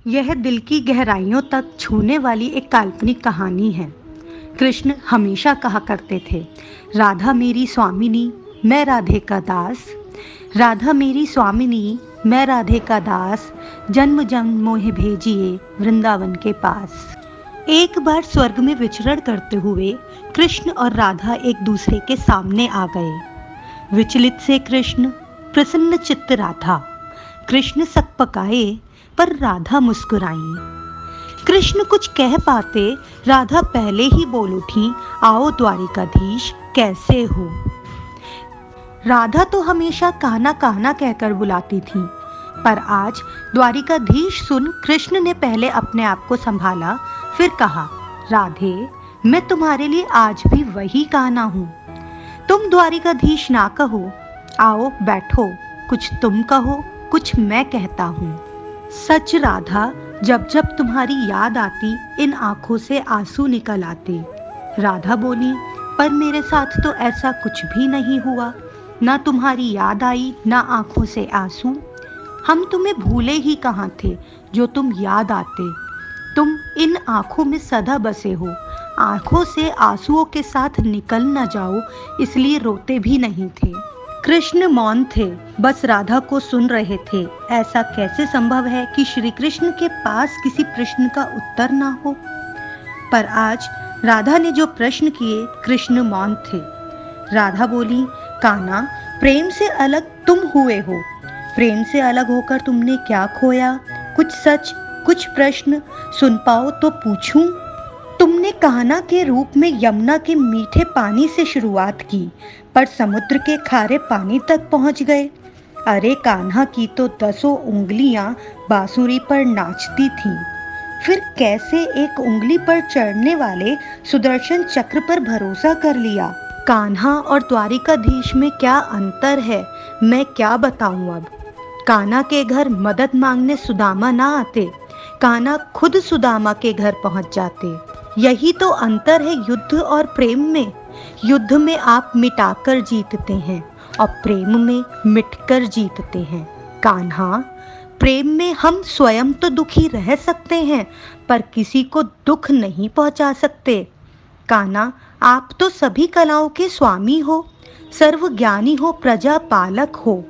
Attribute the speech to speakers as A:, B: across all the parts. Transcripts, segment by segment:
A: यह दिल की गहराइयों तक छूने वाली एक काल्पनिक कहानी है। कृष्ण हमेशा कहा करते थे, राधा मेरी स्वामिनी, मैं राधे का दास। राधा मेरी स्वामिनी, मैं राधे का दास, जन्म जन्म मोहे भेजिए वृंदावन के पास। एक बार स्वर्ग में विचरण करते हुए कृष्ण और राधा एक दूसरे के सामने आ गए। विचलित से कृष्ण, प्रसन्न चित्त राधा। कृष्ण सकपकाए पर राधा मुस्कुराई। कृष्ण कुछ कह पाते, राधा पहले ही बोल उठी, आओ द्वारिकाधीश कैसे हो। राधा तो हमेशा कहना कहना कहकर बुलाती थी, पर आज द्वारिकाधीश सुन कृष्ण ने पहले अपने आप को संभाला, फिर कहा, राधे मैं तुम्हारे लिए आज भी वही कहना हूँ। तुम द्वारिकाधीश ना कहो, आओ बैठो, कुछ तुम कहो कुछ मैं कहता हूँ। सच राधा, जब जब तुम्हारी याद आती इन आंखों से आंसू निकल आते। राधा बोली, पर मेरे साथ तो ऐसा कुछ भी नहीं हुआ, ना तुम्हारी याद आई ना आंखों से आंसू। हम तुम्हें भूले ही कहाँ थे जो तुम याद आते। तुम इन आंखों में सदा बसे हो, आंखों से आंसुओं के साथ निकल न जाओ, इसलिए रोते भी नहीं थे। कृष्ण मौन थे, बस राधा को सुन रहे थे। ऐसा कैसे संभव है कि श्री कृष्ण के पास किसी प्रश्न का उत्तर ना हो। पर आज राधा ने जो प्रश्न किए, कृष्ण मौन थे। राधा बोली, कान्हा प्रेम से अलग तुम हुए हो, प्रेम से अलग होकर तुमने क्या खोया। कुछ सच कुछ प्रश्न सुन पाओ तो पूछूं। तुमने कान्हा के रूप में यमुना के मीठे पानी से शुरुआत की, पर समुद्र के खारे पानी तक पहुंच गए। अरे कान्हा की तो 10 उंगलियां बांसुरी पर नाचती थीं, फिर कैसे एक उंगली पर चढ़ने वाले सुदर्शन चक्र पर भरोसा कर लिया। कान्हा और द्वारिकाधीश में क्या अंतर है, मैं क्या बताऊं अब। कान्हा के घर मदद मांगने सुदामा ना आते, कान्हा खुद सुदामा के घर पहुंच जाते। यही तो अंतर है युद्ध और प्रेम में। युद्ध में आप मिटाकर जीतते हैं और प्रेम में मिटकर जीतते हैं। कान्हा, प्रेम में हम स्वयं तो दुखी रह सकते हैं, पर किसी को दुख नहीं पहुंचा सकते। कान्हा, आप तो सभी कलाओं के स्वामी हो, सर्वज्ञानी हो, प्रजा पालक हो,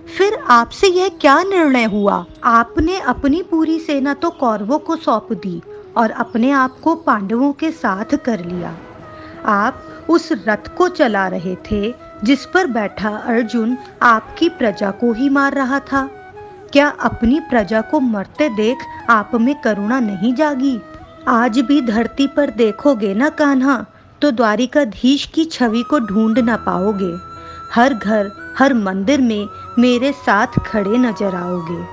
A: फिर आपसे यह क्या निर्णय हुआ। आपने अपनी पूरी सेना तो कौरवों को सौंप दी और अपने आप को पांडवों के साथ कर लिया। आप उस रथ को चला रहे थे जिस पर बैठा अर्जुन आपकी प्रजा को ही मार रहा था। क्या अपनी प्रजा को मरते देख आप में करुणा नहीं जागी। आज भी धरती पर देखोगे ना कान्हा, तो द्वारिकाधीश की छवि को ढूंढ ना पाओगे। हर घर हर मंदिर में मेरे साथ खड़े नजर आओगे।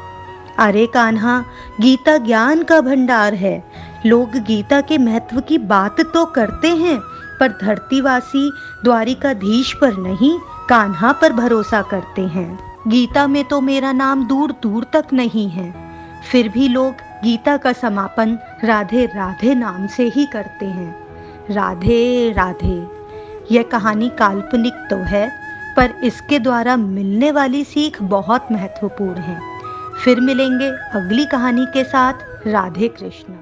A: अरे कान्हा, गीता ज्ञान का भंडार है। लोग गीता के महत्व की बात तो करते हैं, पर धरतीवासी द्वारिकाधीश पर नहीं, कान्हा पर भरोसा करते हैं। गीता में तो मेरा नाम दूर दूर तक नहीं है, फिर भी लोग गीता का समापन राधे राधे नाम से ही करते हैं। राधे राधे। यह कहानी काल्पनिक तो है, पर इसके द्वारा मिलने वाली सीख बहुत महत्वपूर्ण है। फिर मिलेंगे अगली कहानी के साथ। राधे कृष्ण।